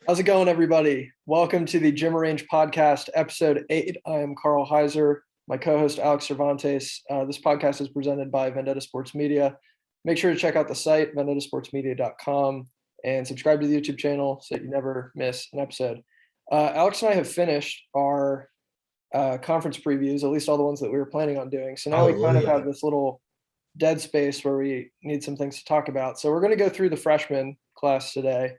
How's it going, everybody? Welcome to the Gym Range Podcast, Episode 8. I am Carl Heiser, my co-host Alex Cervantes. This podcast is presented by Vendetta Sports Media. Make sure to check out the site, vendettasportsmedia.com, and subscribe to the YouTube channel so that you never miss an episode. Alex and I have finished our conference previews, at least all the ones that we were planning on doing. So now we kind of have this little dead space where we need some things to talk about. So we're going to go through the freshman class today.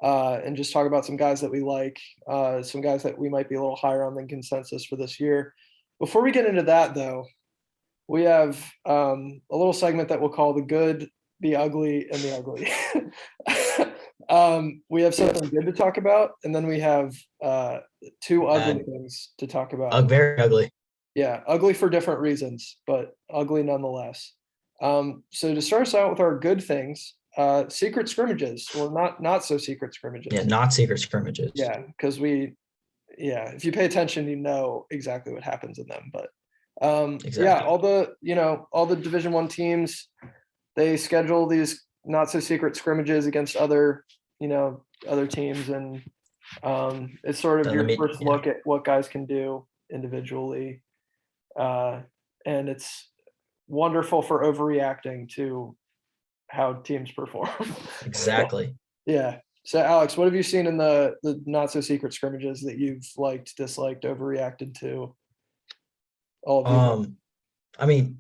And just talk about some guys that we like, some guys that we might be a little higher on than consensus for this year. Before we get into that, though, we have a little segment that we'll call the good, the ugly, and the ugly. We have something good to talk about, and then we have two ugly things to talk about. Very ugly. Yeah, ugly for different reasons, but ugly nonetheless. So to start us out with our good things, secret scrimmages, or not so secret scrimmages. Yeah, not secret scrimmages. Yeah, because if you pay attention, you know exactly what happens in them. But exactly. Yeah, all the Division I teams, they schedule these not so secret scrimmages against other teams, and it's sort of your first look at what guys can do individually, and it's wonderful for overreacting to how teams perform. Exactly. Yeah. So Alex, what have you seen in the not so secret scrimmages that you've liked, disliked, overreacted to? All of you. I mean,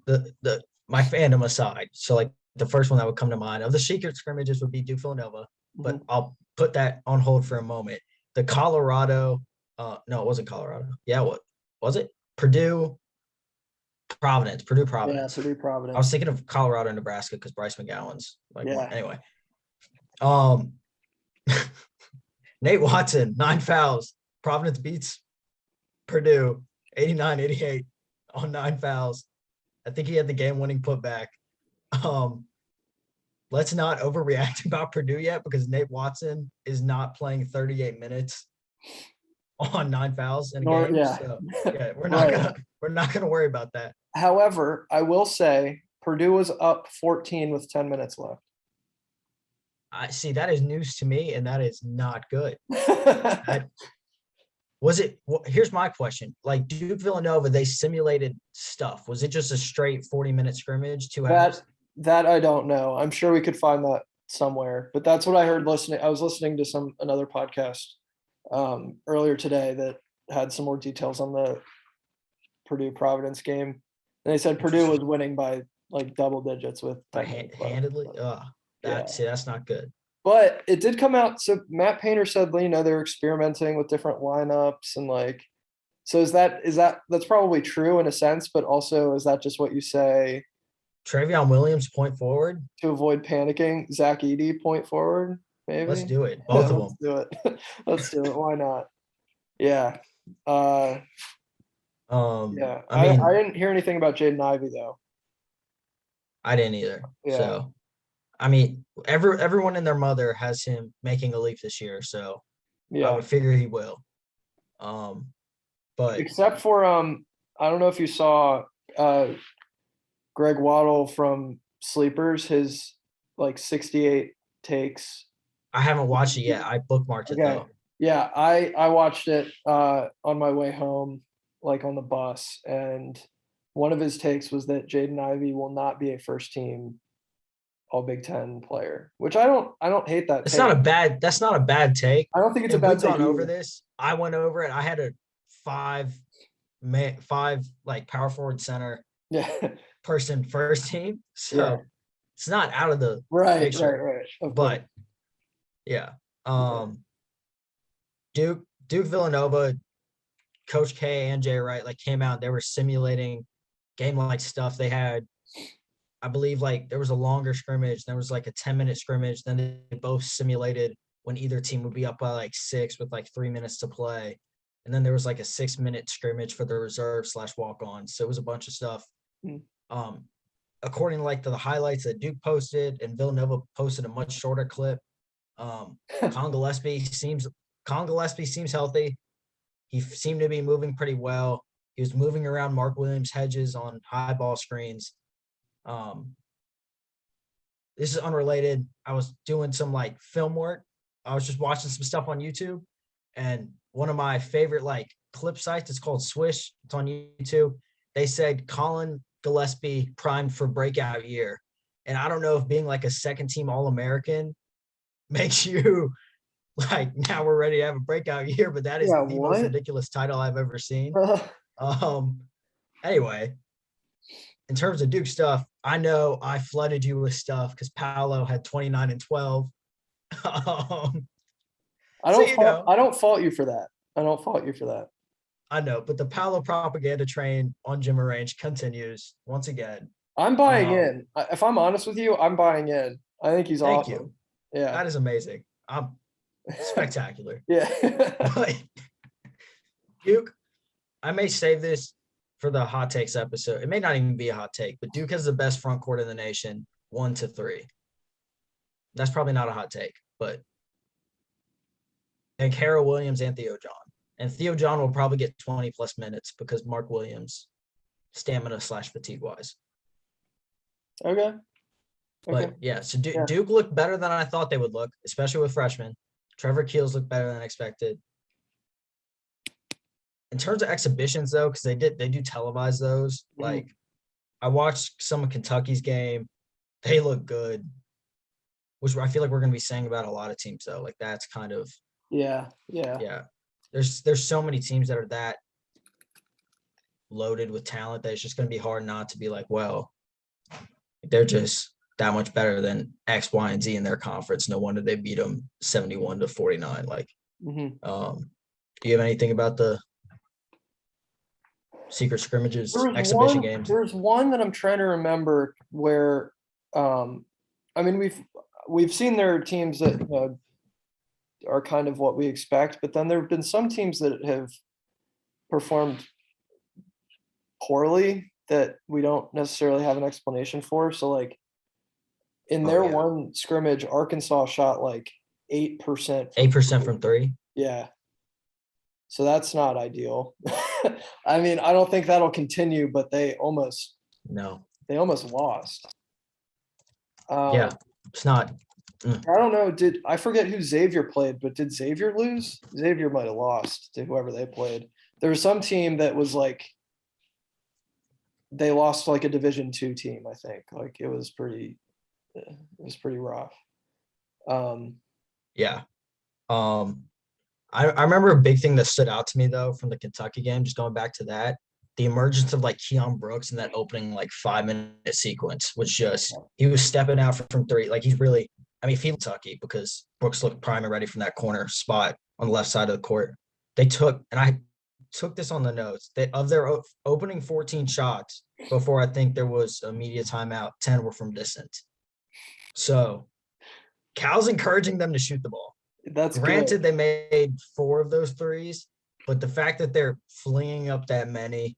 my fandom aside, so like the first one that would come to mind of the secret scrimmages would be Duke Villanova, but I'll put that on hold for a moment. The Colorado, no, it wasn't Colorado. Yeah, what was it? Purdue Providence. Yeah, Purdue Providence. I was thinking of Colorado and Nebraska because Bryce McGowan's anyway. Nate Watson, 9 fouls. Providence beats Purdue 89-88 on 9 fouls. I think he had the game-winning putback. Let's not overreact about Purdue yet because Nate Watson is not playing 38 minutes on 9 fouls in a game. Yeah. So, yeah, we're not gonna worry about that. However, I will say Purdue was up 14 with 10 minutes left. I see, that is news to me, and that is not good. Here's my question. Like Duke Villanova, they simulated stuff. Was it just a straight 40-minute scrimmage, 2 hours? That I don't know. I'm sure we could find that somewhere, but that's what I heard listening. I was listening to another podcast earlier today that had some more details on the Purdue Providence game. And they said Purdue was winning by like double digits with handedly. That's not good. But it did come out. So Matt Painter said, they're experimenting with different lineups and so that's probably true in a sense, but also is that just what you say? Travion Williams point forward to avoid panicking. Zach Edey point forward. Maybe let's do it. Both of them. Let's do it. Let's do it. Why not? Yeah. Yeah, I didn't hear anything about Jaden Ivey though. I didn't either. Yeah. So, I mean, everyone and their mother has him making a leap this year. So, yeah, I would figure he will. But except for I don't know if you saw Greg Waddle from Sleepers, his 68 takes. I haven't watched it yet. I bookmarked it though. Yeah, I watched it on my way home. On the bus, and one of his takes was that Jaden Ivey will not be a first team All Big Ten player, which I don't hate that. That's not a bad take. I don't think it's a bad take. We've gone over this. I went over it. I had a five power forward center person first team. So it's not out of the picture. Right. But yeah. Duke Villanova, Coach K and Jay Wright came out. They were simulating game-like stuff. They had, I believe, there was a longer scrimmage. There was a 10-minute scrimmage. Then they both simulated when either team would be up by 6 with 3 minutes to play. And then there was a 6-minute scrimmage for the reserve / walk-on. So it was a bunch of stuff. According to the highlights that Duke posted and Villanova posted a much shorter clip. Colin Gillespie seems healthy. He seemed to be moving pretty well. He was moving around Mark Williams hedges on high ball screens. This is unrelated. I was doing some film work I was just watching some stuff on YouTube, and one of my favorite like clip sites, it's called Swish. It's on YouTube. They said Colin Gillespie primed for breakout year. And I don't know if being like a second team All-American makes you like, now we're ready to have a breakout year, but that is Yeah, the what? most ridiculous title I've ever seen. Anyway, in terms of Duke stuff, I know I flooded you with stuff because Paolo had 29 and 12. I don't fault you for that. I don't fault you for that. I know, but the Paolo propaganda train on Jim Range continues once again. I'm buying in. If I'm honest with you, I'm buying in. I think he's Thank awesome. you. Yeah. That is amazing. I'm spectacular. Yeah. But Duke, I may save this for the hot takes episode. It may not even be a hot take, but Duke has the best front court in the nation, 1-3. That's probably not a hot take, but and Kara Williams and Theo John. And Theo John will probably get 20 plus minutes because Mark Williams, stamina / fatigue wise. Okay. But yeah, so Duke looked better than I thought they would look, especially with freshmen. Trevor Keels looked better than expected. In terms of exhibitions, though, because they do televise those. Like, I watched some of Kentucky's game. They look good, which I feel like we're going to be saying about a lot of teams, though. Like, that's kind of yeah. There's so many teams that are that loaded with talent that it's just going to be hard not to be like, well, they're just that much better than X, Y, and Z in their conference. No wonder they beat them 71-49. Like, do you have anything about the secret scrimmages, exhibition games? There's one that I'm trying to remember where, I mean, we've seen their teams that are kind of what we expect, but then there have been some teams that have performed poorly that we don't necessarily have an explanation for. So like in their one scrimmage, Arkansas shot like 8%. 8% from three. Yeah. So that's not ideal. I mean, I don't think that'll continue, but they almost lost. It's not. I don't know. I forget who Xavier played, but did Xavier lose? Xavier might have lost to whoever they played. There was some team that was like, they lost like a Division II team, I think. Like it was pretty rough. I remember a big thing that stood out to me though from the Kentucky game, just going back to that, the emergence of like Keon Brooks in that opening like 5-minute sequence was just, he was stepping out from three. Like he's really, I mean, feel Kentucky because Brooks looked prime and ready from that corner spot on the left side of the court. They took, and I took this on the notes, that of their opening 14 shots before I think there was a media timeout, 10 were from distance. So Cal's encouraging them to shoot the ball. That's granted, good. They made 4 of those threes, but the fact that they're flinging up that many,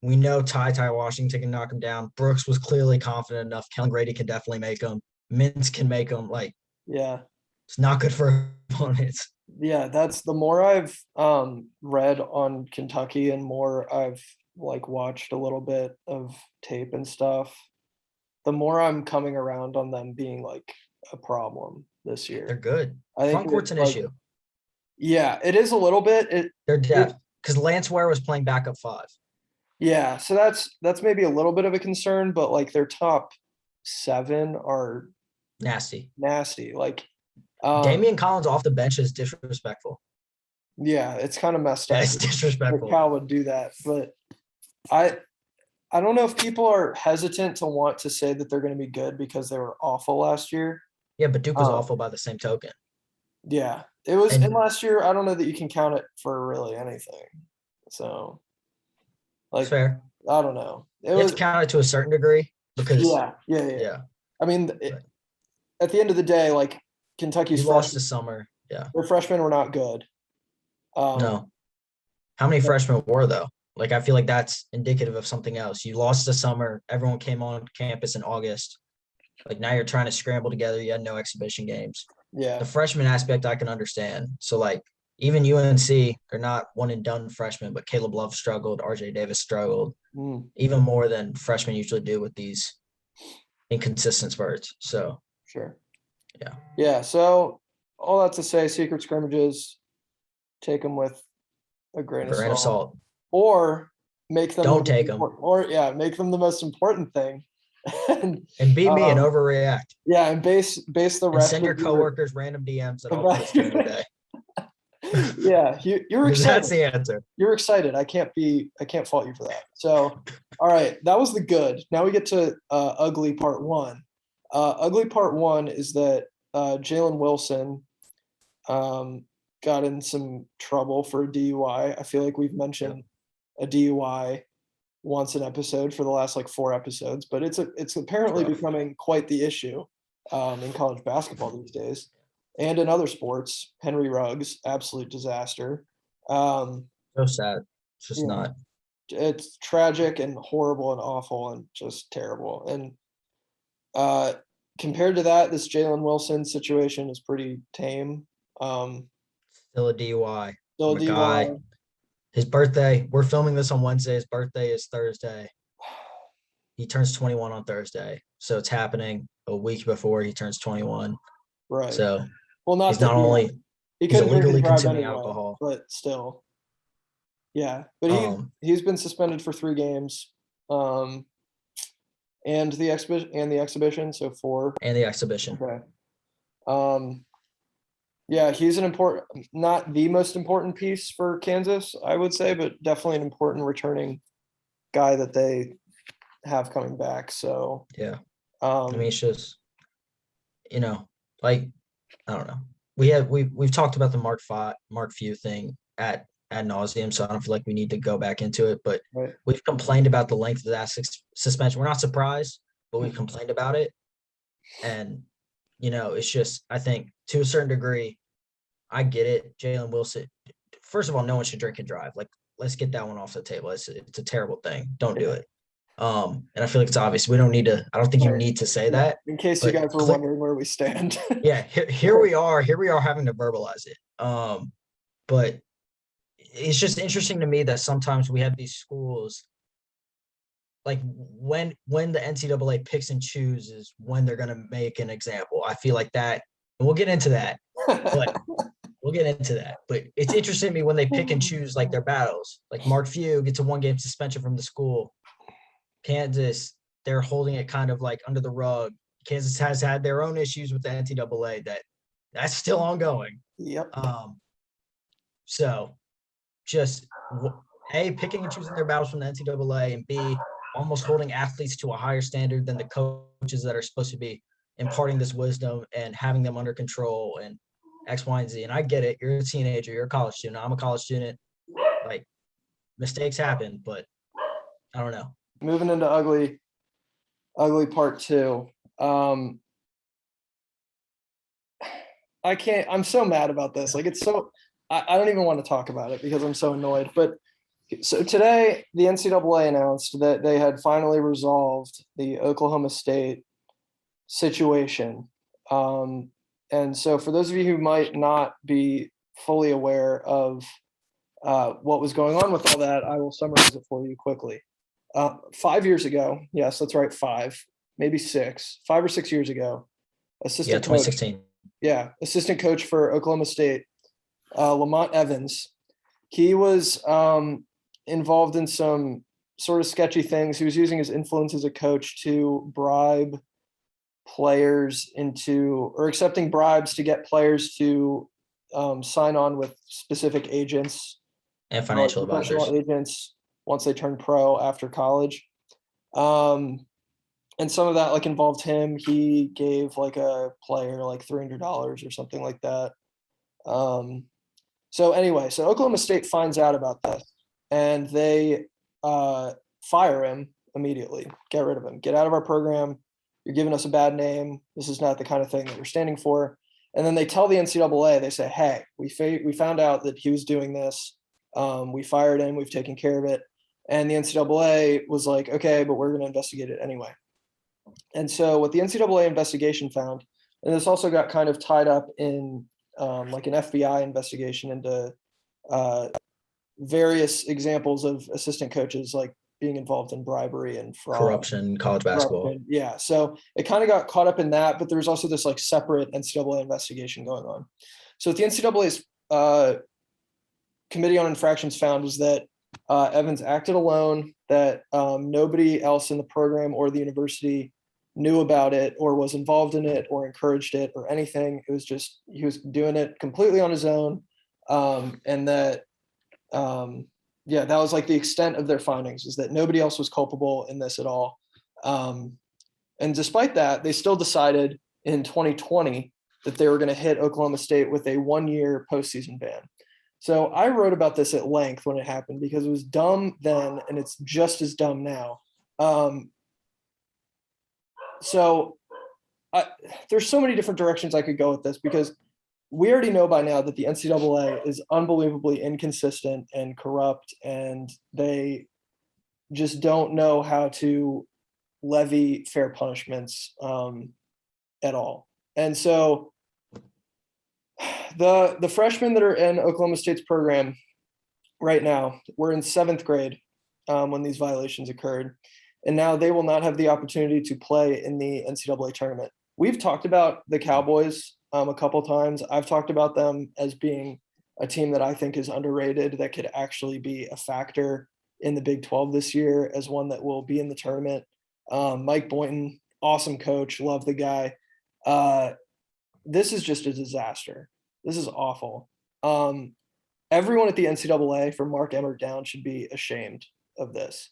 we know Ty Washington can knock them down. Brooks was clearly confident enough. Kellen Grady can definitely make them. Mintz can make them. Like, it's not good for opponents. Yeah, that's the more I've read on Kentucky and more I've like watched a little bit of tape and stuff, the more I'm coming around on them being like a problem this year. They're good. Front court's an issue. Yeah, it is a little bit. Their depth, because Lance Ware was playing backup 5. Yeah, so that's maybe a little bit of a concern, but like their top 7 are nasty. Like Damian Collins off the bench is disrespectful. Yeah, it's kind of messed up. It's disrespectful. Cal would do that, but I don't know if people are hesitant to want to say that they're going to be good because they were awful last year. Yeah, but Duke was awful by the same token. Yeah, it was. And last year, I don't know that you can count it for really anything. So, like, fair. I don't know. You have to count it to a certain degree because yeah. I mean, at the end of the day, like Kentucky's lost this summer. Yeah, their freshmen were not good. No. How many freshmen were though? Like, I feel like that's indicative of something else. You lost the summer. Everyone came on campus in August. Like, now you're trying to scramble together. You had no exhibition games. Yeah. The freshman aspect I can understand. So, like, even UNC, they're not one and done freshmen, but Caleb Love struggled. RJ Davis struggled even more than freshmen usually do with these inconsistent spurts. So, sure. Yeah. Yeah. So, all that to say, secret scrimmages, take them with a grain of salt, or make them Don't take them, make them the most important thing, and beat me and overreact. Yeah, and base the rest. And send your coworkers random DMs that I'll post during the day. Yeah, you're excited. That's the answer. You're excited. I can't fault you for that. So, all right, that was the good. Now we get to ugly part one. Ugly part one is that Jalen Wilson got in some trouble for a DUI. I feel like we've mentioned a DUI once an episode for the last like 4 episodes, but it's apparently becoming quite the issue in college basketball these days. And in other sports, Henry Ruggs, absolute disaster. So sad. It's just not. It's tragic and horrible and awful and just terrible. And compared to that, this Jalen Wilson situation is pretty tame. Still a DUI. Still a DUI. Guy. His birthday, we're filming this on Wednesday. His birthday is Thursday. He turns 21 on Thursday. So it's happening a week before he turns 21. Right. So well, he's not only he's illegally consuming alcohol, but still. Yeah. But he's been suspended for 3 games. And the exhibition, so 4. And the exhibition. Okay. Yeah, he's not the most important piece for Kansas, I would say, but definitely an important returning guy that they have coming back. So yeah, I mean, it's just, like, I don't know. We've talked about the Mark Few thing ad nauseum, so I don't feel like we need to go back into it. But we've complained about the length of that suspension. We're not surprised, but we've complained about it, and it's just, I think to a certain degree, I get it. Jalen Wilson, first of all, no one should drink and drive. Like, let's get that one off the table. It's a terrible thing. Don't do it. And I feel like it's obvious. We don't need to. I don't think you need to say that. In case you guys were wondering where we stand. Yeah, here we are. Here we are having to verbalize it. But it's just interesting to me that sometimes we have these schools, like when the NCAA picks and chooses when they're going to make an example. I feel like that, and we'll get into that. But But it's interesting to me when they pick and choose like their battles. Like Mark Few gets a 1-game suspension from the school. Kansas, they're holding it kind of like under the rug. Kansas has had their own issues with the NCAA that's still ongoing. Yep. So just A, picking and choosing their battles from the NCAA, and B, almost holding athletes to a higher standard than the coaches that are supposed to be imparting this wisdom and having them under control and X, Y, and Z. And I get it. You're a teenager. You're a college student. I'm a college student. Like, mistakes happen, but I don't know. Moving into ugly part 2. I'm so mad about this. Like, it's so, I don't even want to talk about it because I'm so annoyed. But so today, the NCAA announced that they had finally resolved the Oklahoma State situation. And so for those of you who might not be fully aware of what was going on with all that, I will summarize it for you quickly. 5 years ago, yes, that's right, 5, maybe 6, 5 or 6 years ago, assistant 2016. Assistant coach for Oklahoma State, Lamont Evans. He was involved in some sort of sketchy things. He was using his influence as a coach to bribe players or accepting bribes to get players to sign on with specific agents and financial advisors. Agents once they turn pro after college. And some of that like involved him. He gave like a player like $300 or something like that. So anyway, so Oklahoma State finds out about this and they fire him immediately. Get rid of him. Get out of our program. You're giving us a bad name. This is not the kind of thing that we're standing for. And then they tell the NCAA, they say, hey, we found out that he was doing this. We fired him. We've taken care of it. And the NCAA was like, okay, but we're going to investigate it anyway. And so what the NCAA investigation found, and this also got kind of tied up in like an FBI investigation into various examples of assistant coaches like being involved in bribery and fraud. Corruption, college basketball. Yeah. So it kind of got caught up in that, but there was also this like separate NCAA investigation going on. So what the NCAA's Committee on Infractions found was that Evans acted alone, that nobody else in the program or the university knew about it or was involved in it or encouraged it or anything. It was just, he was doing it completely on his own. And that, that was like the extent of their findings, is that nobody else was culpable in this at all. And despite that, they still decided in 2020 that they were going to hit Oklahoma State with a 1-year postseason ban. So I wrote about this at length when it happened because it was dumb then and it's just as dumb now. There's so many different directions I could go with this, because we already know by now that the NCAA is unbelievably inconsistent and corrupt, and they just don't know how to levy fair punishments at all. And so the freshmen that are in Oklahoma State's program right now, we're in 7th grade when these violations occurred. And now they will not have the opportunity to play in the NCAA tournament. We've talked about the Cowboys a couple times. I've talked about them as being a team that I think is underrated, that could actually be a factor in the Big 12 this year, as one that will be in the tournament. Mike Boynton, awesome coach, love the guy. This is just a disaster. This is awful. Everyone at the NCAA, from Mark Emmert down, should be ashamed of this.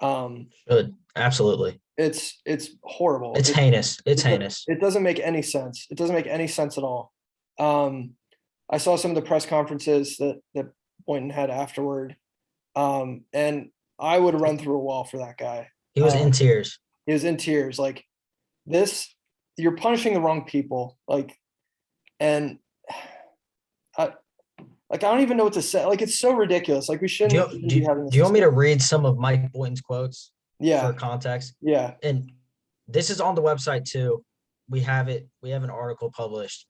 Should, absolutely. It's horrible. It's heinous. It's heinous. It doesn't make any sense. It doesn't make any sense at all. I saw some of the press conferences that Boynton had afterward, and I would run through a wall for that guy. He was in tears. He was in tears. Like, this, you're punishing the wrong people. I don't even know what to say. Like, it's so ridiculous. Like, we shouldn't be having this. Do you want me to read some of Mike Boynton's quotes? Yeah. For context? Yeah. And this is on the website too. We have it. We have an article published.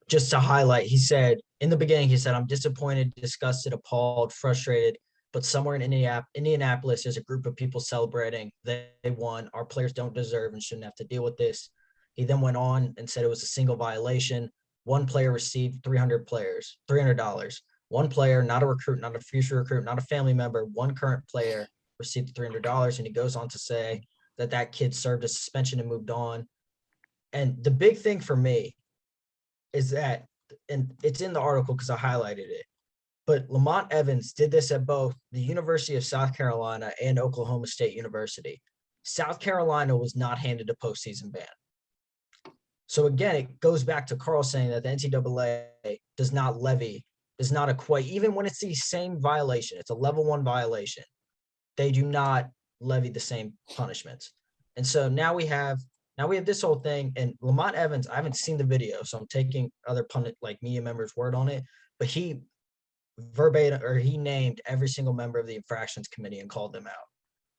Just to highlight, he said, in the beginning, he said, "I'm disappointed, disgusted, appalled, frustrated, but somewhere in Indianapolis, there's a group of people celebrating. They won. Our players don't deserve and shouldn't have to deal with this." He then went on and said it was a single violation. One player received $300. One player, not a recruit, not a future recruit, not a family member, one current player received $300. And he goes on to say that kid served a suspension and moved on. And the big thing for me is that, and it's in the article because I highlighted it, but Lamont Evans did this at both the University of South Carolina and Oklahoma State University. South Carolina was not handed a postseason ban. So again, it goes back to Carl saying that the NCAA does not equate, even when it's the same violation, it's a level 1 violation, they do not levy the same punishments. And so now we have this whole thing, and Lamont Evans, I haven't seen the video, so I'm taking other pundit, like media members' word on it, but he named every single member of the infractions committee and called them out.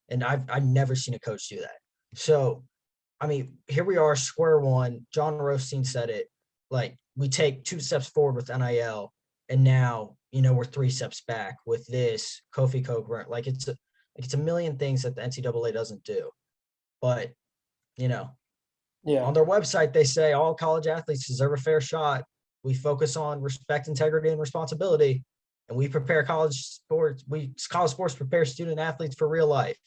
And I've never seen a coach do that. So, I mean, here we are, square one. John Rothstein said it, like, we take 2 steps forward with NIL, and now, we're 3 steps back with this Kofi Coburn. Like, it's a million things that the NCAA doesn't do. But, on their website, they say all college athletes deserve a fair shot. We focus on respect, integrity, and responsibility, and we prepare college sports prepare student athletes for real life.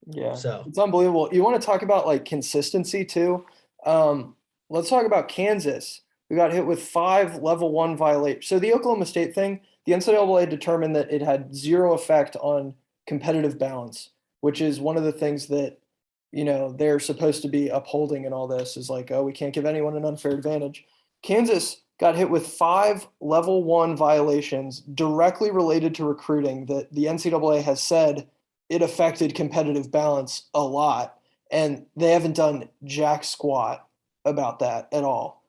Yeah, so it's unbelievable. You want to talk about like consistency too? Let's talk about Kansas. We got hit with 5 level 1 violations. So the Oklahoma State thing, the NCAA determined that it had 0 effect on competitive balance, which is one of the things that, they're supposed to be upholding in all this, is like, oh, we can't give anyone an unfair advantage. Kansas got hit with 5 level 1 violations directly related to recruiting that the NCAA has said it affected competitive balance a lot, and they haven't done jack squat about that at all.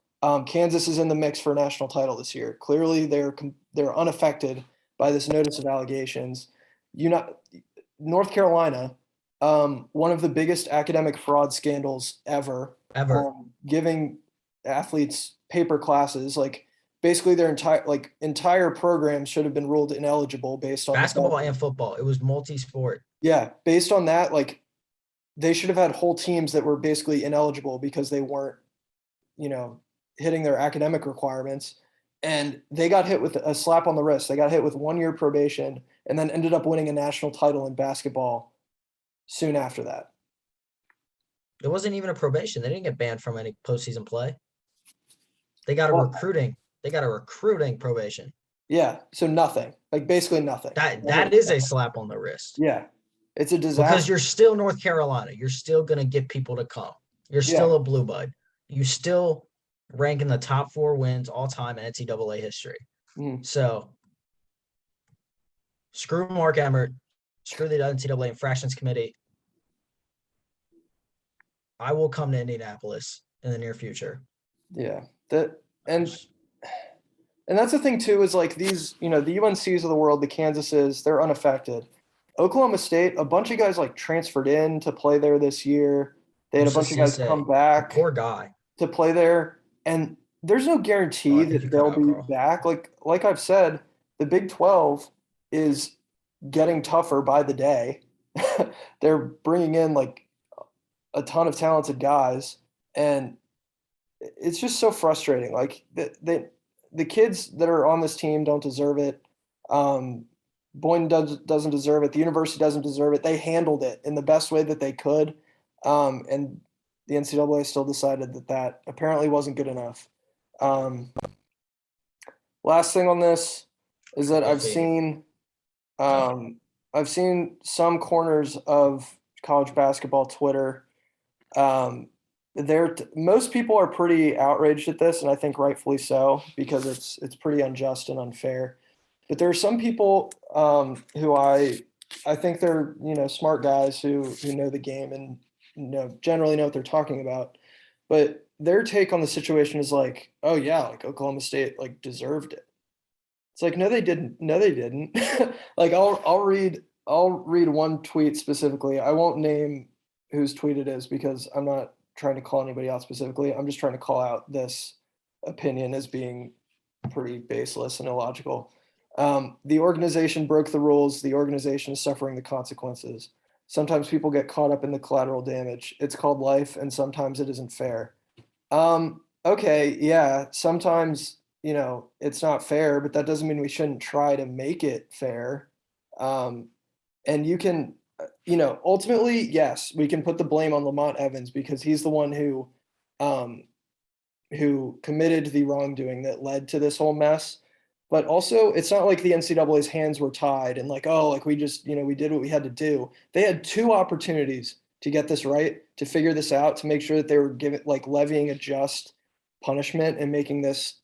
Kansas is in the mix for a national title this year. Clearly, they're unaffected by this notice of allegations. North Carolina, one of the biggest academic fraud scandals ever. Giving athletes paper classes, like basically their entire program should have been ruled ineligible based on basketball and football. It was multi-sport. Yeah, based on that, like they should have had whole teams that were basically ineligible because they weren't, hitting their academic requirements. And they got hit with a slap on the wrist. They got hit with 1 year probation and then ended up winning a national title in basketball soon after that. It wasn't even a probation. They didn't get banned from any postseason play. They got a Well, recruiting. They got a recruiting probation. Yeah, so nothing, like basically nothing. That is a slap on the wrist. Yeah, it's a disaster. Because you're still North Carolina. You're still going to get people to come. You're still a blue bud. You still rank in the top 4 wins all time in NCAA history. So screw Mark Emmert. Screw the NCAA Infractions Committee. I will come to Indianapolis in the near future. Yeah, and that's the thing too, is like these, the UNCs of the world, the Kansases, they're unaffected. Oklahoma State, a bunch of guys like transferred in to play there this year. They had a bunch of guys come back. Poor guy. To play there, and there's no guarantee that they'll be back. Like I've said, the Big 12 is getting tougher by the day. They're bringing in like a ton of talented guys, and it's just so frustrating. Like the kids that are on this team don't deserve it. Boynton doesn't deserve it. The university doesn't deserve it. They handled it in the best way that they could, and the NCAA still decided that apparently wasn't good enough. Last thing on this is that I've seen some corners of college basketball Twitter. Most people are pretty outraged at this, and I think rightfully so, because it's pretty unjust and unfair. But there are some people who I think they're smart guys who know the game and generally know what they're talking about. But their take on the situation is like, oh yeah, like Oklahoma State like deserved it. It's like, no, they didn't. No, they didn't. Like I'll read one tweet specifically. I won't name whose tweet it is because I'm not trying to call anybody out specifically. I'm just trying to call out this opinion as being pretty baseless and illogical. The organization broke the rules. The organization is suffering the consequences. Sometimes people get caught up in the collateral damage. It's called life, and sometimes it isn't fair. Okay, yeah, sometimes, it's not fair, but that doesn't mean we shouldn't try to make it fair. And you can, ultimately, yes, we can put the blame on Lamont Evans because he's the one who committed the wrongdoing that led to this whole mess. But also, it's not like the NCAA's hands were tied and like, oh, like we just, we did what we had to do. They had 2 opportunities to get this right, to figure this out, to make sure that they were levying a just punishment and making this,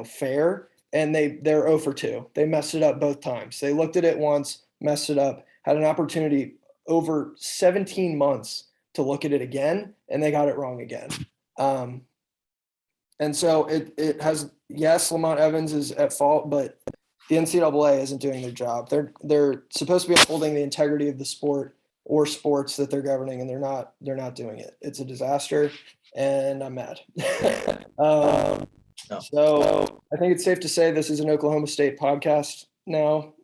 fair. And they're 0 for 2. They messed it up both times. They looked at it once, messed it up, had an opportunity over 17 months to look at it again, and they got it wrong again. And so it has, yes, Lamont Evans is at fault, but the NCAA isn't doing their job. They're supposed to be upholding the integrity of the sport or sports that they're governing, and they're not doing it. It's a disaster, and I'm mad. So I think it's safe to say this is an Oklahoma State podcast now.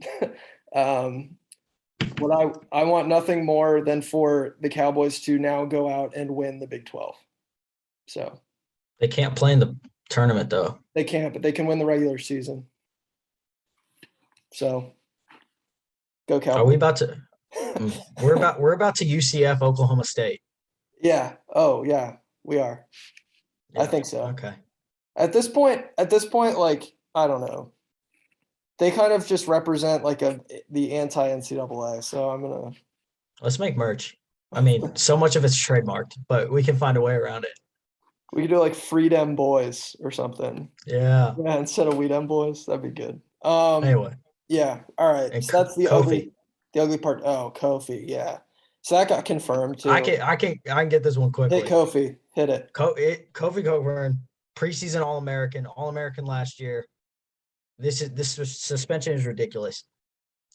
What I want nothing more than for the Cowboys to now go out and win the Big 12. So. They can't play in the tournament though. They can't, but they can win the regular season. So go Cowboys. Are we about to we're about to UCF Oklahoma State. Yeah. Oh yeah, we are. Yeah. I think so. Okay. At this point, like, I don't know. They kind of just represent like the anti-NCAA. So I'm gonna let's make merch. I mean, so much of it's trademarked, but we can find a way around it. We could do like Freedom Boys or something. Yeah. Yeah, instead of We Dem Boys, that'd be good. Anyway. Yeah. All right. And so that's the Kofi. ugly part. Oh, Kofi. Yeah. So that got confirmed too. I can get this one quickly. Hit Kofi. Hit it. Kofi Cockburn, preseason All-American last year. This suspension is ridiculous.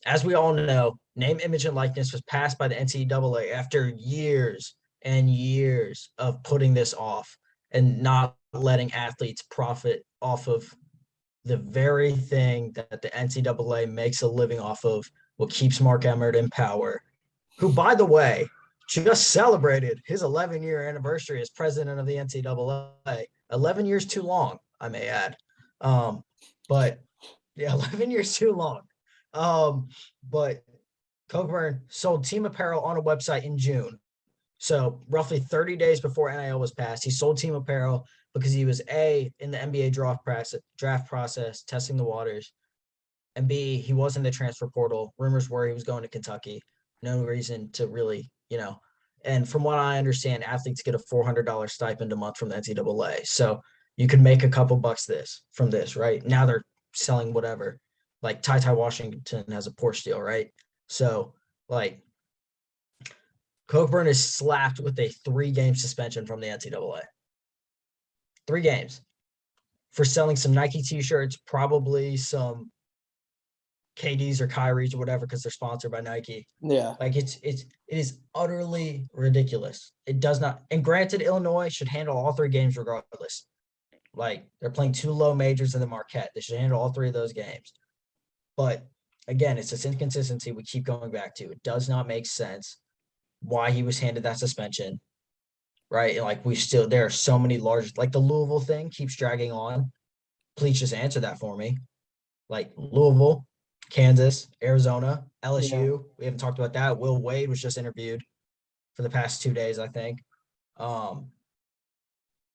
As we all know, name, image, and likeness was passed by the NCAA after years and years of putting this off and not letting athletes profit off of the very thing that the NCAA makes a living off of, what keeps Mark Emmert in power, who, by the way, just celebrated his 11-year anniversary as president of the NCAA. 11 years too long, I may add. But yeah, 11 years too long. But Cockburn sold team apparel on a website in June. So roughly 30 days before NIL was passed, he sold team apparel because he was in the NBA draft process, testing the waters, and B, he was in the transfer portal. Rumors were he was going to Kentucky. No reason to really, and from what I understand, athletes get a $400 stipend a month from the NCAA. So you could make a couple bucks from this, right? Now they're selling whatever. Like Ty Washington has a Porsche deal, right? So like Cockburn is slapped with a 3-game suspension from the NCAA. 3 games for selling some Nike t-shirts, probably some KDs or Kyries or whatever, because they're sponsored by Nike. Yeah. Like it is utterly ridiculous. It does not, and granted, Illinois should handle all 3 games regardless. Like they're playing 2 low majors in the Marquette. They should handle all 3 of those games. But again, it's this inconsistency we keep going back to. It does not make sense why he was handed that suspension, right? And like there are so many large, like the Louisville thing keeps dragging on. Please just answer that for me. Like Louisville, Kansas, Arizona, LSU. Yeah. We haven't talked about that. Will Wade was just interviewed for the past 2 days, I think.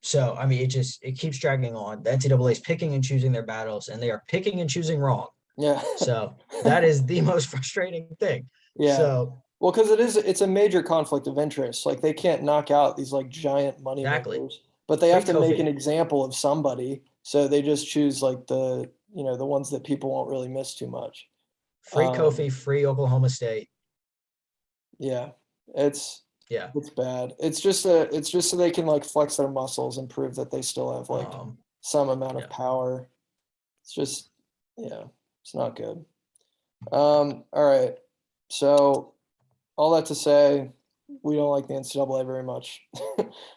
So, I mean, it keeps dragging on. The NCAA is picking and choosing their battles, and they are picking and choosing wrong. Yeah. So that is the most frustrating thing. Yeah. So, well, because it's a major conflict of interest. Like they can't knock out these like giant money exactly. makers, but they have to make Kofi. an example of somebody. So they just choose like the ones that people won't really miss too much. Free Kofi, free Oklahoma State. Yeah, it's bad. It's just so they can like flex their muscles and prove that they still have like some amount of power. It's just it's not good. All right. So all that to say, we don't like the NCAA very much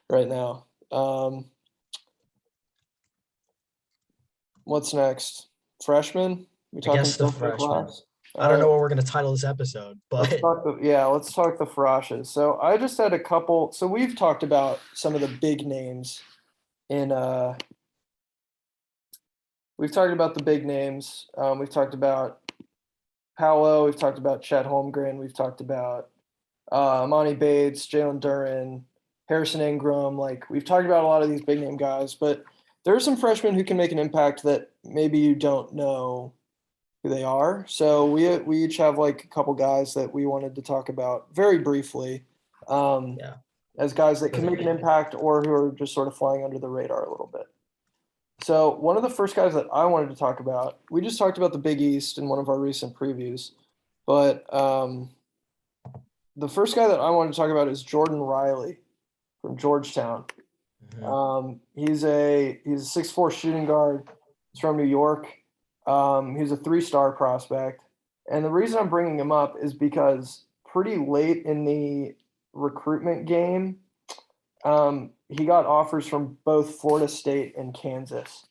right now. What's next? Freshmen? I guess the freshmen. I don't know what we're going to title this episode, but let's talk the Freshmen. So I just had a couple. So we've talked about some of the big names in. We've talked about the big names. We've talked about Paolo. We've talked about Chet Holmgren. We've talked about Amani Bates, Jalen Duren, Harrison Ingram. Like we've talked about a lot of these big name guys, but there are some freshmen who can make an impact that maybe you don't know who they are. So we each have like a couple guys that we wanted to talk about very briefly as guys that can make an impact or who are just sort of flying under the radar a little bit. So one of the first guys that I wanted to talk about, we just talked about the Big East in one of our recent previews, but the first guy that I wanted to talk about is Jordan Riley from Georgetown. Mm-hmm. He's a 6'4" shooting guard. He's from New York. He's a 3-star prospect. And the reason I'm bringing him up is because pretty late in the recruitment game, he got offers from both Florida State and Kansas.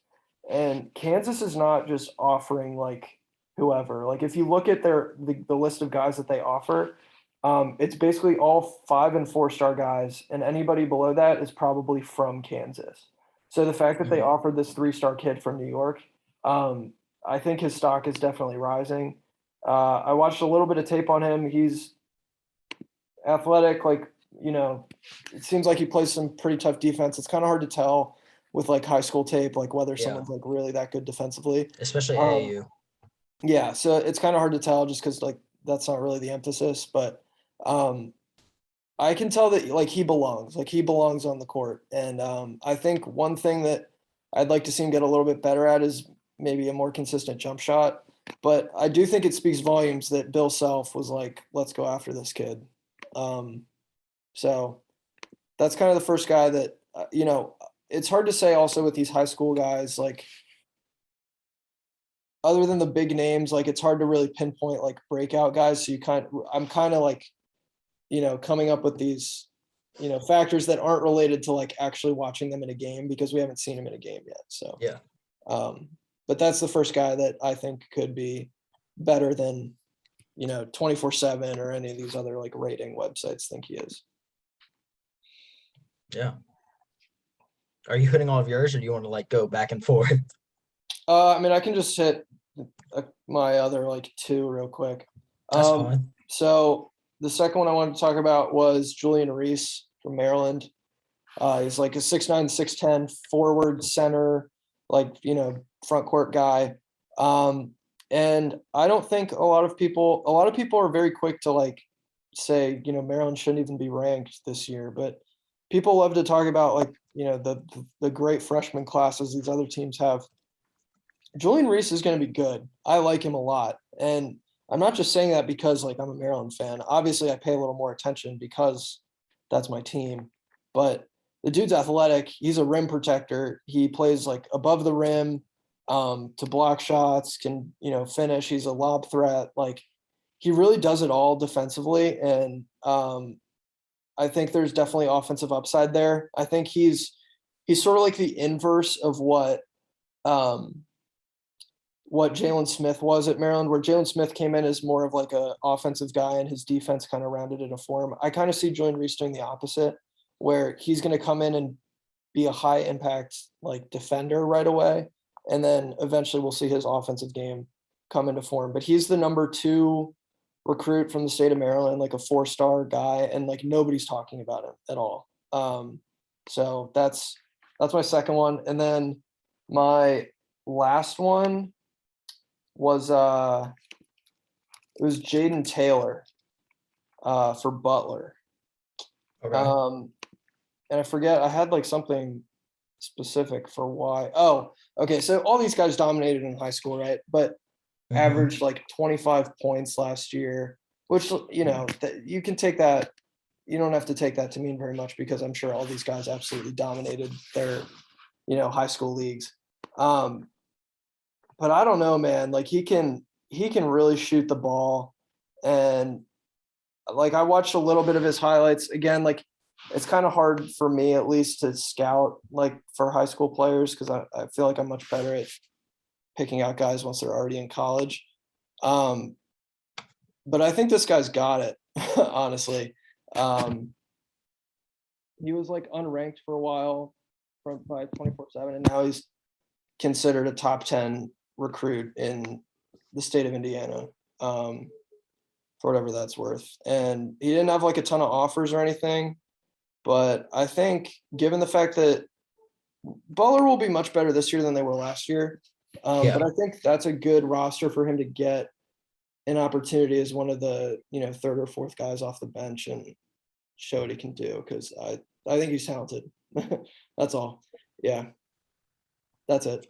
And Kansas is not just offering like whoever. Like if you look at the list of guys that they offer, it's basically all 5- and 4-star guys, and anybody below that is probably from Kansas. So the fact that they offered this 3-star kid from New York, I think his stock is definitely rising. I watched a little bit of tape on him. He's athletic, like, it seems like he plays some pretty tough defense. It's kind of hard to tell with like high school tape, like whether someone's like really that good defensively. Especially AAU. Yeah, so it's kind of hard to tell just because like that's not really the emphasis, but I can tell that like he belongs on the court. And I think one thing that I'd like to see him get a little bit better at is maybe a more consistent jump shot. But I do think it speaks volumes that Bill Self was like, let's go after this kid. So that's kind of the first guy that, it's hard to say also with these high school guys, like other than the big names, like it's hard to really pinpoint like breakout guys. So I'm kind of like, coming up with these, factors that aren't related to like actually watching them in a game because we haven't seen them in a game yet. So, but that's the first guy that I think could be better than, 24/7 or any of these other like rating websites think he is. Yeah. Are you hitting all of yours, or do you want to like go back and forth? I mean, I can just hit my other like two real quick. That's fine. So the second one I wanted to talk about was Julian Reese from Maryland. He's like a 6'9", 6'10" forward center, like, front court guy. And I don't think a lot of people are very quick to like say, Maryland shouldn't even be ranked this year, but people love to talk about like, the great freshman classes these other teams have. Julian Reese is going to be good. I like him a lot. And I'm not just saying that because like I'm a Maryland fan. Obviously I pay a little more attention because that's my team, but the dude's athletic. He's a rim protector. He plays like above the rim, to block shots, can, finish. He's a lob threat. Like he really does it all defensively. And I think there's definitely offensive upside there. I think he's sort of like the inverse of what Jalen Smith was at Maryland, where Jalen Smith came in as more of like a offensive guy and his defense kind of rounded into form. I kind of see Julian Reese doing the opposite, where he's going to come in and be a high impact like defender right away. And then eventually we'll see his offensive game come into form. But he's the number 2 recruit from the state of Maryland, like a 4-star guy, and like nobody's talking about him at all. So that's my second one. And then my last one was it was Jaden Taylor for Butler. Okay. And I forget, I had like something specific for why. Oh, okay. So all these guys dominated in high school, right? But averaged like 25 points last year, which, you can take that. You don't have to take that to mean very much because I'm sure all these guys absolutely dominated their, high school leagues. But I don't know, man. Like he can really shoot the ball. And like I watched a little bit of his highlights. Again, like it's kind of hard for me at least to scout like for high school players because I feel like I'm much better at picking out guys once they're already in college. But I think this guy's got it, honestly. He was like unranked for a while by 24/7, and now he's considered a top 10 recruit in the state of Indiana, for whatever that's worth. And he didn't have like a ton of offers or anything, but I think given the fact that Butler will be much better this year than they were last year, but I think that's a good roster for him to get an opportunity as one of the, third or fourth guys off the bench and show what he can do. Cause I think he's talented. That's all. Yeah. That's it.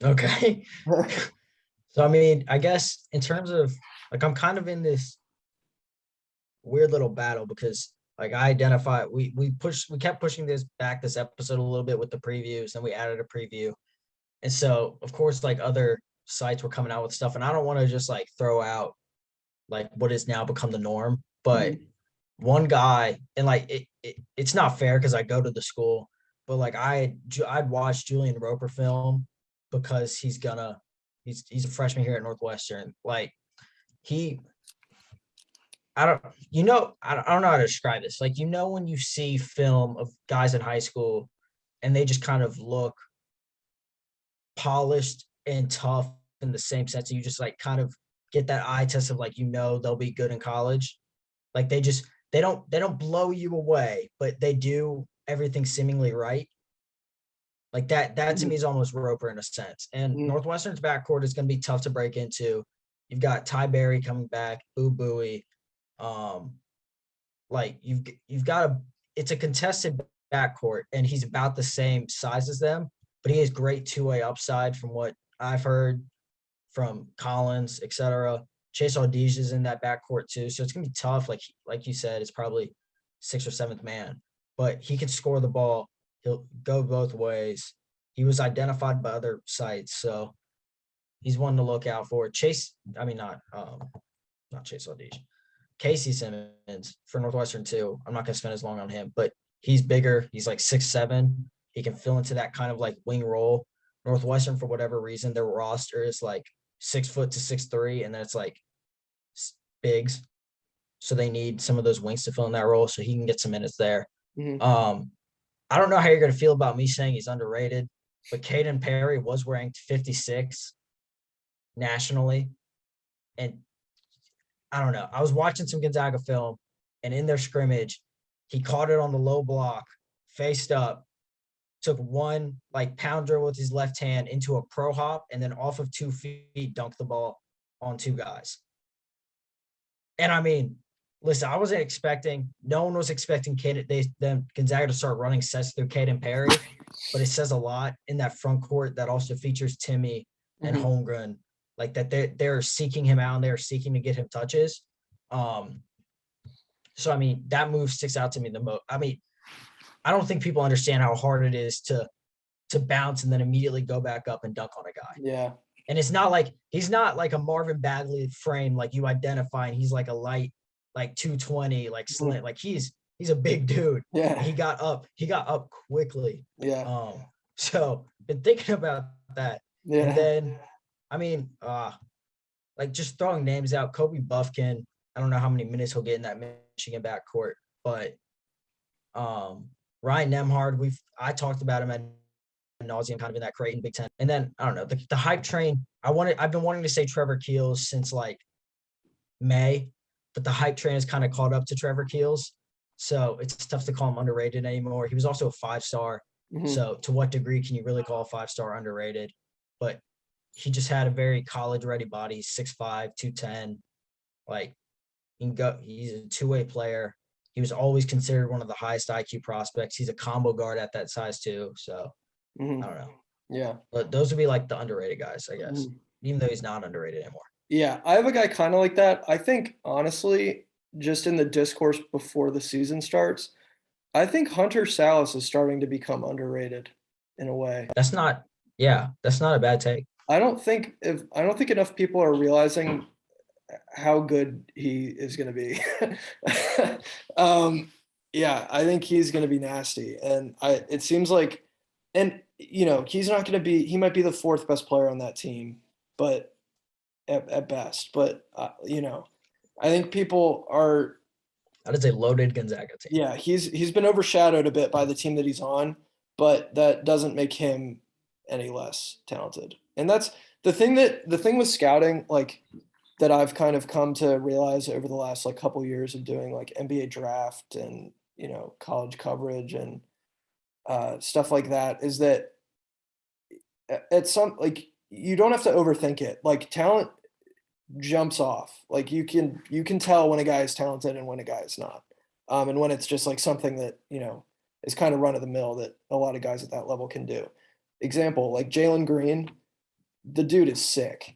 Okay. So, I mean, I guess in terms of like, I'm kind of in this weird little battle because like I identify, we kept pushing this episode a little bit with the previews, and we added a preview. And so of course, like other sites were coming out with stuff, and I don't want to just like throw out like what has now become the norm, but one guy, and like it's not fair because I go to the school, but like I'd watch Julian Roper film because he's a freshman here at Northwestern. Like I don't know how to describe this. Like, when you see film of guys in high school and they just kind of look polished and tough in the same sense, you just like kind of get that eye test of like, they'll be good in college. Like they don't blow you away, but they do everything seemingly right. Like that to me is almost Roper in a sense. And Northwestern's backcourt is going to be tough to break into. You've got Ty Berry coming back, Boo Buie. Like you've got it's a contested backcourt, and he's about the same size as them, but he has great two-way upside from what I've heard from Collins, etc. Chase Audige is in that backcourt too, so it's gonna be tough. Like you said, it's probably 6th or 7th man, but he can score the ball. He'll go both ways. He was identified by other sites, so he's one to look out for. Not Chase Audige. Casey Simmons for Northwestern too. I'm not going to spend as long on him, but he's bigger. He's like 6'7". He can fill into that kind of like wing role Northwestern, for whatever reason, their roster is like 6 foot to 6'3", and then it's like bigs. So they need some of those wings to fill in that role, so he can get some minutes there. Mhm. I don't know how you're going to feel about me saying he's underrated, but Caden Perry was ranked 56 nationally. And I don't know. I was watching some Gonzaga film, and in their scrimmage, he caught it on the low block, faced up, took one like pound dribble with his left hand into a pro hop, and then off of 2 feet dunked the ball on 2 guys. And I mean, listen, I wasn't expecting. No one was expecting Gonzaga to start running sets through Caden Perry, but it says a lot in that front court that also features Timmy and Holmgren, like that they're seeking him out and they're seeking to get him touches. So I mean, that move sticks out to me the most. I mean, I don't think people understand how hard it is to bounce and then immediately go back up and dunk on a guy. Yeah. And it's not like he's not like a Marvin Bagley frame like you identify, and he's like a light, like 220, like slant. Like he's a big dude. Yeah. He got up quickly. Yeah. So been thinking about that. Yeah. And then I mean, like just throwing names out, Kobe Buffkin. I don't know how many minutes he'll get in that Michigan backcourt, but Ryan Nemhard, I talked about him at nauseum kind of in that Creighton Big Ten. And then I don't know, the hype train. I've been wanting to say Trevor Keels since like May, but the hype train has kind of caught up to Trevor Keels. So it's tough to call him underrated anymore. He was also a 5-star. So to what degree can you really call a 5-star underrated? But he just had a very college ready body, 6'5", 210. Like he's a two-way player. He was always considered one of the highest IQ prospects. He's a combo guard at that size too. So I don't know. Yeah. But those would be like the underrated guys, I guess, even though he's not underrated anymore. Yeah. I have a guy kind of like that. I think, honestly, just in the discourse before the season starts, I think Hunter Sallis is starting to become underrated in a way. That's not a bad take. I don't think enough people are realizing how good he is going to be. Yeah, I think he's going to be nasty. And it seems like, and he's not going to be, he might be the 4th best player on that team, but at best, but I think people are, that is a loaded Gonzaga team. Yeah. He's been overshadowed a bit by the team that he's on, but that doesn't make him any less talented. And that's the thing with scouting, like, that I've kind of come to realize over the last like couple of years of doing like NBA draft and, college coverage and stuff like that, is that at some, like, you don't have to overthink it. Like, talent jumps off. Like, you can tell when a guy is talented and when a guy is not. And when it's just like something that, is kind of run of the mill that a lot of guys at that level can do. Example, like Jalen Green, the dude is sick.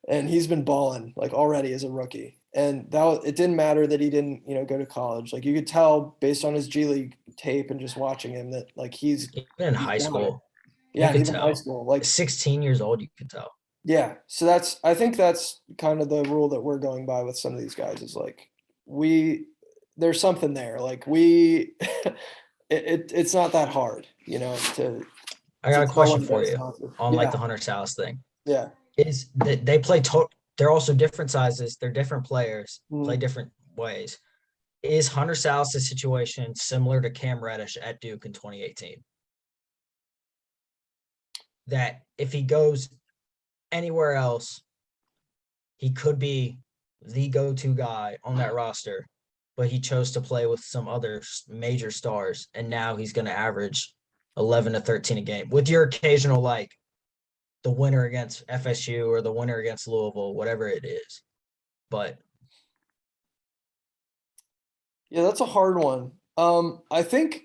And he's been balling like already as a rookie. And it didn't matter that he didn't, go to college. Like, you could tell based on his G League tape and just watching him that like he's in high school. Yeah, he's in high school. Like 16 years old, you can tell. Yeah. So I think that's kind of the rule that we're going by with some of these guys is like there's something there. Like it's not that hard, I got a question for you on like the Hunter Sallis thing. Yeah. Is that they play they're also different sizes, they're different players, play different ways. Is Hunter Sallis' situation similar to Cam Reddish at Duke in 2018? That if he goes anywhere else, he could be the go-to guy on that roster, but he chose to play with some other major stars, and now he's going to average 11 to 13 a game with your occasional, like, the winner against FSU or the winner against Louisville, whatever it is. But yeah, that's a hard one. I think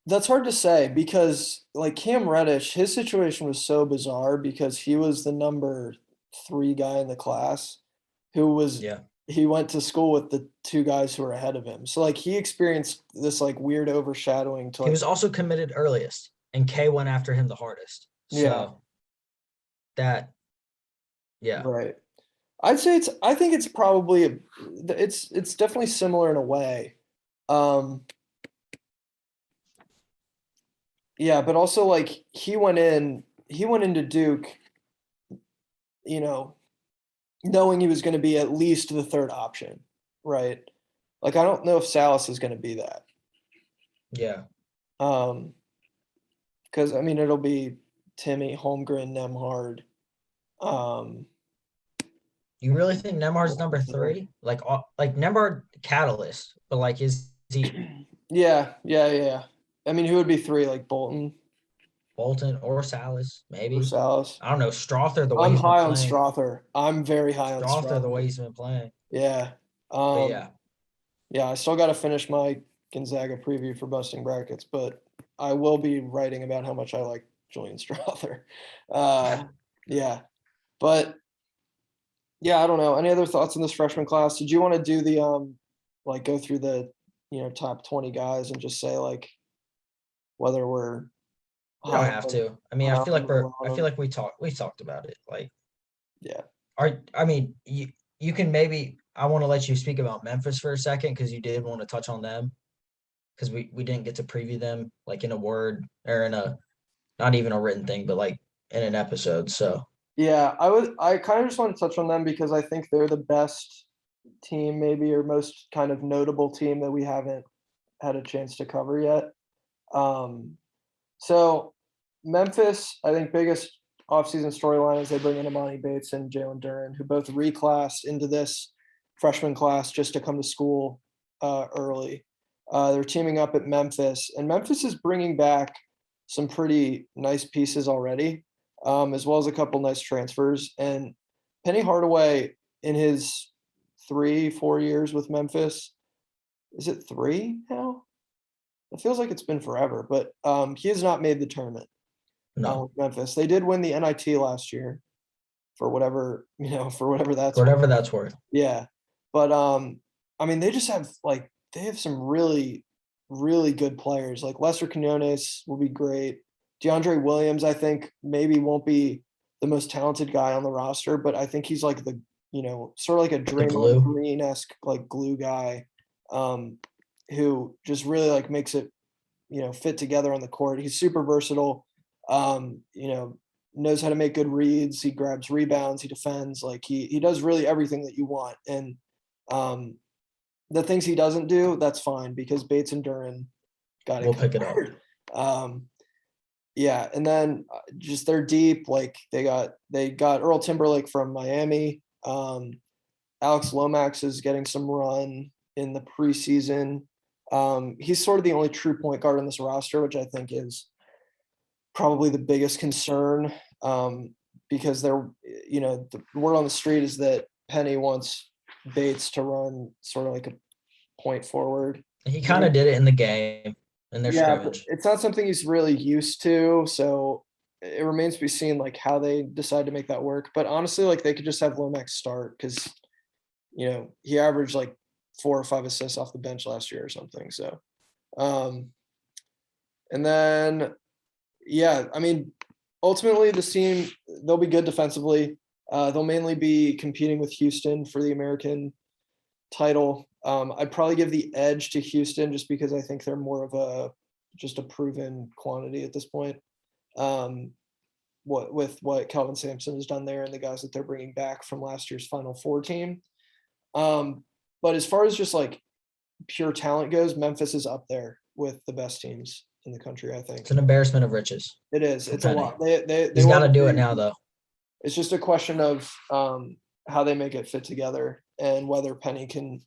that's hard to say because like Cam Reddish, his situation was so bizarre because he was the number 3 guy in the class who was, he went to school with the 2 guys who were ahead of him. So like he experienced this like weird overshadowing. He was also committed earliest and K went after him the hardest. So right. I'd say I think it's probably it's definitely similar in a way. Yeah, but also like he went into Duke, you know, knowing he was going to be at least the third option, right? Like I don't know if Sallis is going to be that. Yeah. Because I mean it'll be Timmy, Holmgren, Nemhard. Um, You really think Nembhard's number 3? Like Nembhard catalyst, but like is he yeah. I mean, who would be three? Like Bolton Bolton or Sallis? or Maybe. Salas? I don't know. Strother the way I'm he's been high on playing. Strother. I'm very high on Strother the way Strother. he's been playing. Yeah. But Um, yeah, yeah, I still got to finish my Gonzaga preview for Busting Brackets, but I will be writing about how much I like Julian Strother. Uh, yeah, but yeah, I don't know. Any other thoughts on this freshman class? Did you want to do the like go through the top 20 guys and just say like whether we're we don't high have on to. I mean, high on or low I on feel them? like we've talked about it. Like, Yeah. I mean, you can maybe. I want to let you speak about Memphis for a second because you did want to touch on them because we didn't get to preview them like in a word or in a not even a written thing, but like in an episode. So Yeah, I kind of just want to touch on them because I think they're the best team maybe or most kind of notable team that we haven't had a chance to cover yet. Um, so Memphis, I think biggest offseason storyline is they bring in Amani Bates and Jalen Duren, who both reclassed into this freshman class just to come to school early. They're teaming up at Memphis, and Memphis is bringing back some pretty nice pieces already, as well as a couple nice transfers. And Penny Hardaway, in his 3-4 years with Memphis, is it three now? It feels like it's been forever, but he has not made the tournament no, with Memphis. They did win the NIT last year for whatever, for whatever that's worth. whatever that's worth. Yeah. But I mean, they just have like they have some really, really good players. Like Lester Quinones will be great. DeAndre Williams, I think maybe won't be the most talented guy on the roster, but I think he's like the, sort of like a The Draymond glue. Green-esque like glue guy, um, who just really like makes it, fit together on the court. He's super versatile. Knows how to make good reads. He grabs rebounds. He defends. Like he does really everything that you want. And um, the things he doesn't do, that's fine because Bates and Duran got it We'll pick it up. covered. Yeah, and then just they're deep. Like they got Earl Timberlake from Miami. Alex Lomax is getting some run in the preseason. He's sort of the only true point guard on this roster, which I think is probably the biggest concern, because the word on the street is that Penny wants Bates to run sort of like a point forward. He kind of did it in the game in their Yeah, but scrimmage. it's not something he's really used to, so it remains to be seen like how they decide to make that work. But honestly, like they could just have Lomax start because he averaged like 4 or 5 assists off the bench last year or something. So, and then yeah, I mean, ultimately this team they'll be good defensively. They'll mainly be competing with Houston for the American title. I'd probably give the edge to Houston just because I think they're more of just a proven quantity at this point. What Calvin Sampson has done there and the guys that they're bringing back from last year's Final Four team. But as far as just like pure talent goes, Memphis is up there with the best teams in the country. I think It's an embarrassment of riches. it is. It's Penny. a lot. They He's got won to the do it big. now, though. It's just a question of how they make it fit together and whether Penny can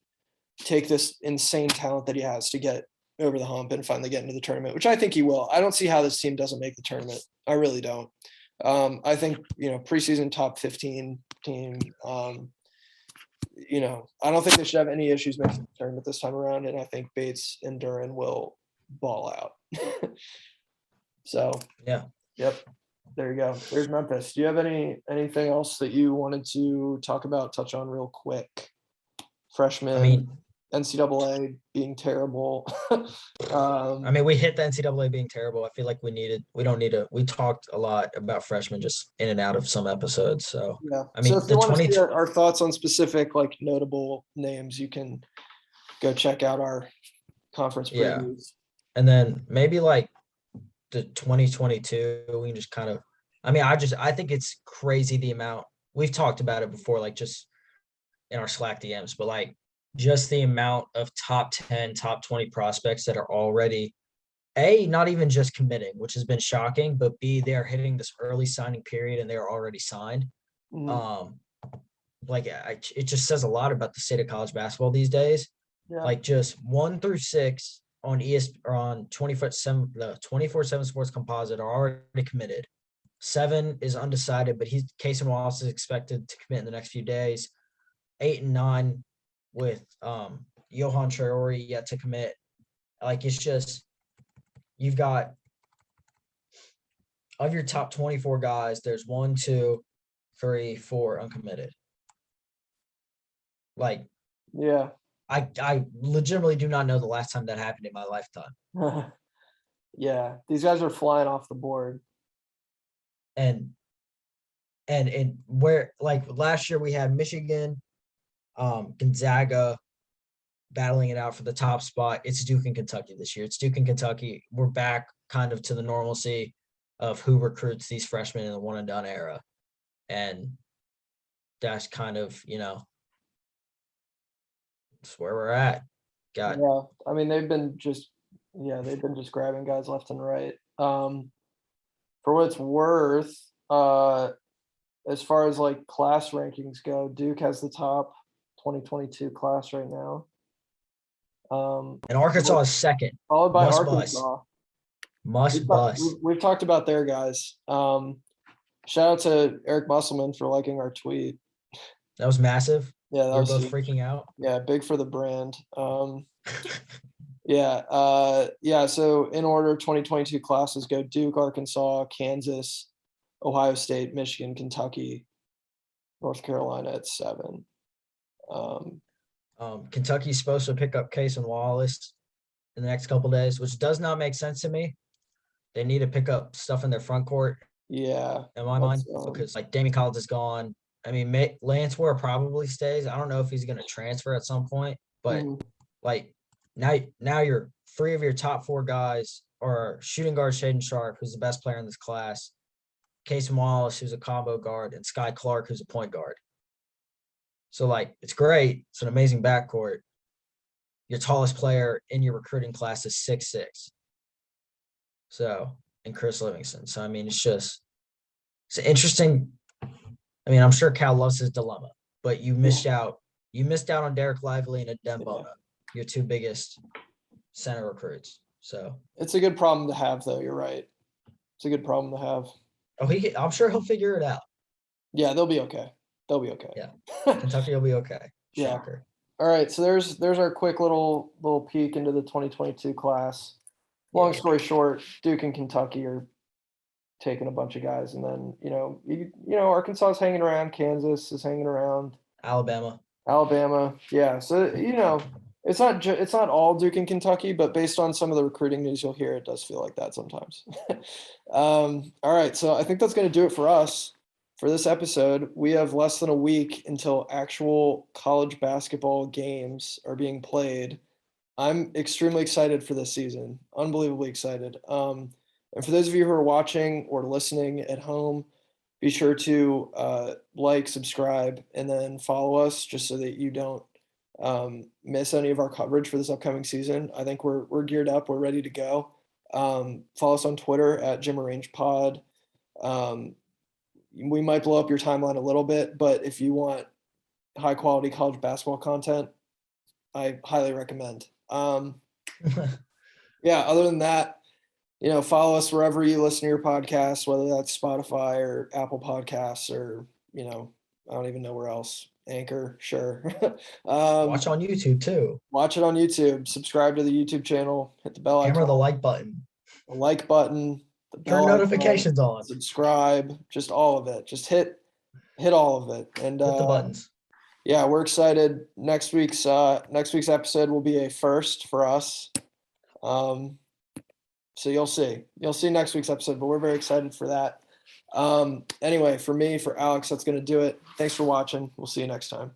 take this insane talent that he has to get over the hump and finally get into the tournament, which I think he will. I don't see how this team doesn't make the tournament. I really don't. I think, preseason top 15 team, I don't think they should have any issues making the tournament this time around. And I think Bates and Duran will ball out. So, Yeah. yep. There you go. There's Memphis. Do you have anything else that you wanted to talk about, touch on real quick? Freshmen, I mean, NCAA being terrible. we hit the NCAA being terrible. I feel like we talked a lot about freshmen just in and out of some episodes. So, Yeah. I So mean, if the you want to 20, see our thoughts on specific like notable names, you can go check out our conference yeah. previews. And then maybe like the 2022, we can just kind of, I think it's crazy the amount. We've talked about it before, like just in our Slack DMs, but like just the amount of top 10, top 20 prospects that are already not even just committing, which has been shocking, but B, they are hitting this early signing period and they're already signed. Mhm. It just says a lot about the state of college basketball these days. Yeah. Like just 1 through 6 on or on 24/7, the 24/7 Sports Composite are already committed. 7 is undecided, but Casey Wallace is expected to commit in the next few days. 8 and 9 with Johan Traore yet to commit. Like it's just, you've got, of your top 24 guys, there's 1, 2, 3, 4 uncommitted. Like, Yeah. I legitimately do not know the last time that happened in my lifetime. Yeah. These guys are flying off the board. And where, like last year we had Michigan, Gonzaga battling it out for the top spot. It's Duke and Kentucky this year. It's Duke and Kentucky. We're back kind of to the normalcy of who recruits these freshmen in the one and done era. And that's kind of, that's where we're at. Yeah. I mean, they've been just grabbing guys left and right. For what it's worth, as far as like class rankings go, Duke has the top 2022 class right now. And Arkansas is second. Followed by Must Arkansas. Bust. We've talked about their guys. Shout out to Eric Musselman for liking our tweet. That was massive. Yeah, that You're was both huge. freaking out. Yeah, big for the brand. Yeah. So in order, 2022 classes go Duke, Arkansas, Kansas, Ohio State, Michigan, Kentucky, North Carolina at 7. Kentucky's supposed to pick up Case and Wallace in the next couple days, which does not make sense to me. They need to pick up stuff in their front court. Yeah, in my mind, because like Damian Collins is gone. I mean, Lance Ware probably stays. I don't know if he's going to transfer at some point, but like now you're 3 of your top 4 guys are shooting guard Shaden Sharp, who's the best player in this class, Casey Wallace, who's a combo guard, and Sky Clark, who's a point guard. So like, it's great. It's an amazing backcourt. Your tallest player in your recruiting class is 6'6". So, and Chris Livingston. So, I mean, it's interesting. I mean, I'm sure Cal loves his dilemma, but you missed out. You missed out on Derek Lively and Adembona, your 2 biggest center recruits. So it's a good problem to have, though. You're right. It's a good problem to have. Oh, I'm sure he'll figure it out. Yeah, they'll be okay. They'll be okay. Yeah, Kentucky will be okay. Shocker. Yeah. All right, so there's our quick little peek into the 2022 class. Long story short, Duke and Kentucky are taking a bunch of guys, and then Arkansas is hanging around, Kansas is hanging around, Alabama. Yeah. So it's not all Duke and Kentucky, but based on some of the recruiting news you'll hear, it does feel like that sometimes. All right, so I think that's going to do it for us for this episode. We have less than a week until actual college basketball games are being played. I'm extremely excited for this season, unbelievably excited. And for those of you who are watching or listening at home, be sure to like, subscribe, and then follow us just so that you don't miss any of our coverage for this upcoming season. I think we're geared up. We're ready to go. Follow us on Twitter at JimArrangePod. We might blow up your timeline a little bit, but if you want high quality college basketball content, I highly recommend. Yeah, other than that, follow us wherever you listen to your podcasts, whether that's Spotify or Apple Podcasts or, I don't even know where else. Anchor, sure. Watch on YouTube too. Watch it on YouTube. Subscribe to the YouTube channel. Hit the bell icon. Hammer the like button. The like button. The bell Turn notifications on. Subscribe. Just all of it. Just hit all of it. And hit the buttons. Yeah, we're excited. Next week's episode will be a first for us. So you'll see next week's episode, but we're very excited for that. Anyway, for me, for Alex, that's going to do it. Thanks for watching. We'll see you next time.